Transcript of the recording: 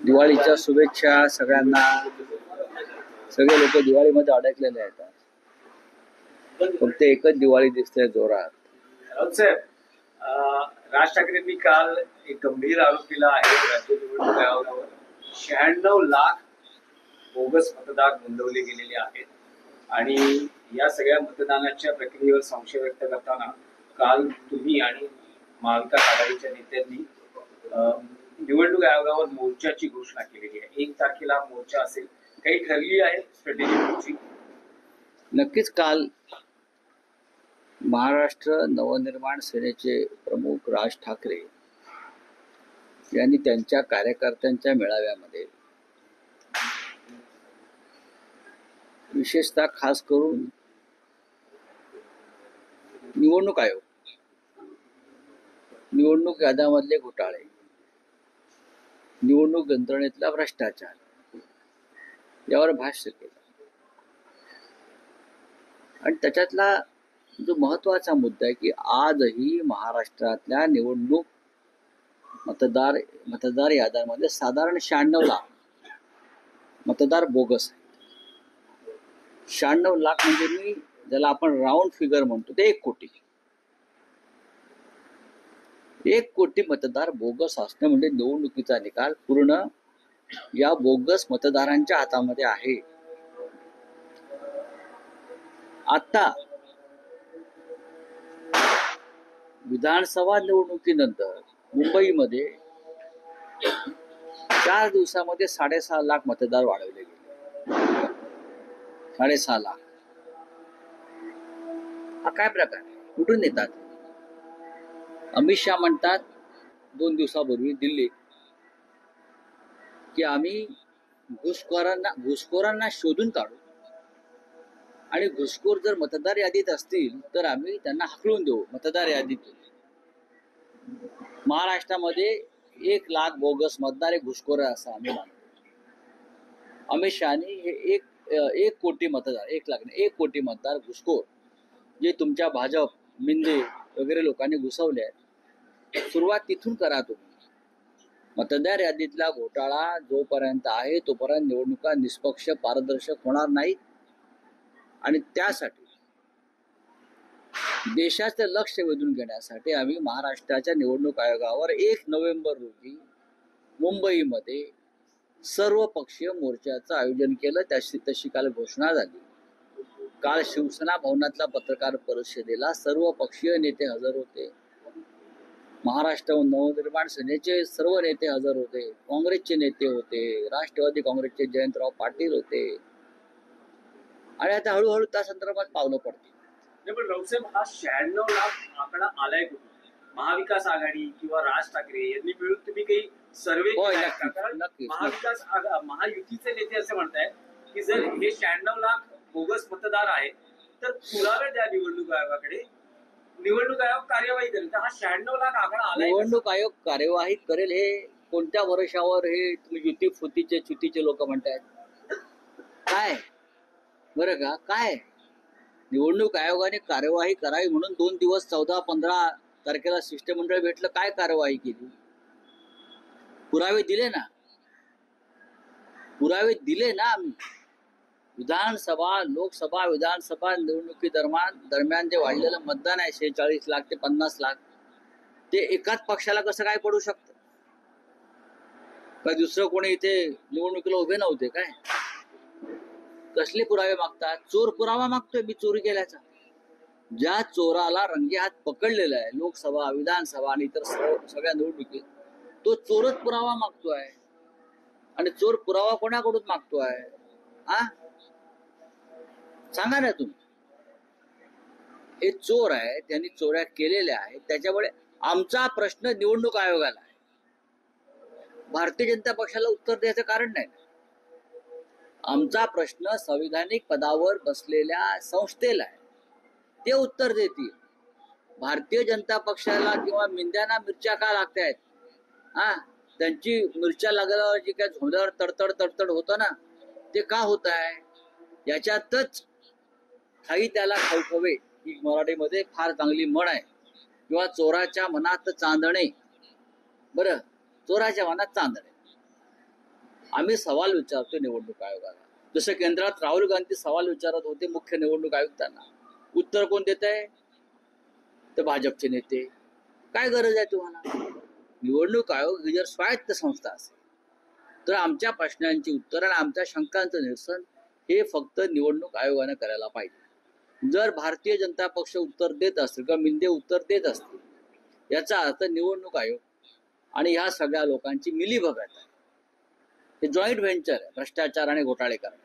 दिवाळीच्या शुभेच्छा सगळ्यांना. सगळे लोक दिवाळीमध्ये अडकलेले आहेत. फक्त एकच दिवाळी दिसते जोरात. राज ठाकरेंनी काल एक गंभीर आरोप केला आहे. राज्य निवडणूक आयोगावर 96 लाख बोगस मतदार नोंदवले गेलेले आहेत आणि या सगळ्या मतदानाच्या प्रक्रियेवर संशय व्यक्त करताना काल तुम्ही आणि महाविकास आघाडीच्या नेत्यांनी निवडणूक आयोगावर मोर्चाची घोषणा केलेली आहे. 1 तारखेला मोर्चा असेल, काही ठरली आहे स्ट्रॅटेजी तुमची? नक्कीच. काल महाराष्ट्र नवनिर्माण सेनेचे प्रमुख राज ठाकरे यांनी त्यांच्या कार्यकर्त्यांच्या मेळाव्यामध्ये विशेषतः खास करून निवडणूक आयोग, निवडणूक याद्यांमधले घोटाळे, निवडणूक यंत्रणेतला भ्रष्टाचार यावर भाष्य केलं. आणि त्याच्यातला जो महत्वाचा मुद्दा आहे की आजही महाराष्ट्रातल्या निवडणूक मतदार याद्यांमध्ये साधारण 96 लाख मतदार बोगस आहेत. 96 लाख म्हणजे मी ज्याला आपण राऊंड फिगर म्हणतो ते 1 कोटी. 1 कोटी मतदार बोगस असणं म्हणजे निवडणुकीचा निकाल पूर्ण या बोगस मतदारांच्या हातामध्ये आहे. आता विधानसभा निवडणुकीनंतर मुंबईमध्ये 4 दिवसामध्ये 6.5 लाख मतदार वाढवले गेले. 6.5 लाख हा काय प्रकार आहे? कुठून येतात? अमित शहा म्हणतात 2 दिवसापूर्वी दिल्लीत की आम्ही घुसखोरांना शोधून काढू आणि घुसखोर जर मतदार यादीत असतील तर आम्ही त्यांना हाकलून देऊ मतदार यादीत. महाराष्ट्रामध्ये 1 लाख बोगस मतदार हे घुसखोर आहे असं आम्ही मानतो. अमित शहानी हे एक कोटी मतदार, 1 लाख 1 कोटी मतदार घुसखोर जे तुमच्या भाजप, मिंदे वगैरे लोकांनी घुसवले आहेत. सुरुवात तिथून करा तुम्ही. मतदार यादीतला घोटाळा जोपर्यंत आहे तोपर्यंत निवडणुका निष्पक्ष पारदर्शक होणार नाहीत. आणि त्यासाठी देशाचं लक्ष वेधून घेण्यासाठी आम्ही महाराष्ट्राच्या निवडणूक आयोगावर 1 नोव्हेंबर रोजी मुंबईमध्ये सर्वपक्षीय मोर्चाचं आयोजन केलं. तशी काल घोषणा झाली. काल शिवसेना भवनातल्या पत्रकार परिषदेला सर्वपक्षीय नेते हजर होते. महाराष्ट्र नवनिर्माण सेनेचे सर्व नेते हजर होते. काँग्रेसचे नेते होते. राष्ट्रवादी काँग्रेसचे जयंतराव पाटील होते. आणि आता हळूहळू त्या संदर्भात पावलं पडतील. पण रावसाहेब, हा 96 लाख आकडा आलाय कुठून? महाविकास आघाडी किंवा राज ठाकरे यांनी मिळून तुम्ही काही सर्वे केलाय का? कारण महायुतीचे नेते असे म्हणतायत की जर हे 96 लाख बोगस मतदार आहेत तर पुरावे द्या निवडणूक आयोगाकडे, निवडणूक आयोग कार्यवाही करेल. तर हा 96 लाख आकडा आलाय. निवडणूक आयोग कार्यवाही करेल हे कोणत्या वर्षावर हे युती फुतीचे चुतीचे लोक म्हणतायत? काय बरं का? काय निवडणूक आयोगाने कार्यवाही करावी म्हणून 2 दिवस 14-15 तारखेला शिष्टमंडळ भेटलं. काय कार्यवाही केली? पुरावे दिले ना. पुरावे दिले ना आम्ही. विधानसभा, लोकसभा, विधानसभा निवडणुकी दरम्यान जे वाढलेलं मतदान आहे 46 लाख ते 50 लाख ते एकाच पक्षाला कसं काय पडू शकतं? काय दुसरं कोणी इथे निवडणुकीला उभे नव्हते काय? कसले पुरावे मागतात? चोर पुरावा मागतोय मी चोरी केल्याचा. ज्या चोराला रंगेहात पकडलेला आहे लोकसभा, विधानसभा आणि इतर सगळ्या निवडणुकीत, तो चोरच पुरावा मागतोय. आणि चोर पुरावा कोणाकडून मागतोय? सांगा ना तुम्ही. हे चोर आहे, त्यांनी चोऱ्या केलेल्या आहेत. त्याच्यामुळे आमचा प्रश्न निवडणूक आयोगाला आहे. भारतीय जनता पक्षाला उत्तर द्यायचं कारण नाही. आमचा प्रश्न संविधानिक पदावर बसलेल्या संस्थेला आहे. ते उत्तर देतील. भारतीय जनता पक्षाला किंवा मिंद्यांना मिरच्या का लागतायत? त्यांची मिरच्या लागल्यावर जी काय झोंड्यावर तडतड होतं ना, ते का होत आहे? याच्यातच काही त्याला खवखवे ही मराठीमध्ये फार चांगली म्हण आहे. किंवा चोराच्या मनात चांदणे. बरं, चोराच्या मनात चांदणे. आम्ही सवाल विचारतो निवडणूक आयोगाला. जसं केंद्रात राहुल गांधी सवाल विचारत होते मुख्य निवडणूक आयुक्तांना, उत्तर कोण देत आहे? तर भाजपचे नेते. काय गरज आहे तुम्हाला? निवडणूक आयोग ही जर स्वायत्त संस्था असेल तर आमच्या प्रश्नांची उत्तर आणि आमच्या शंकांचं निरसन हे फक्त निवडणूक आयोगानं करायला पाहिजे. जर भारतीय जनता पक्ष उत्तर देत असतील किंवा मिंदे उत्तर देत असतील याचा अर्थ निवडणूक आयोग आणि ह्या सगळ्या लोकांची मिलीभगत आहे. हे जॉईंट व्हेंचर आहे भ्रष्टाचार आणि घोटाळे करणे.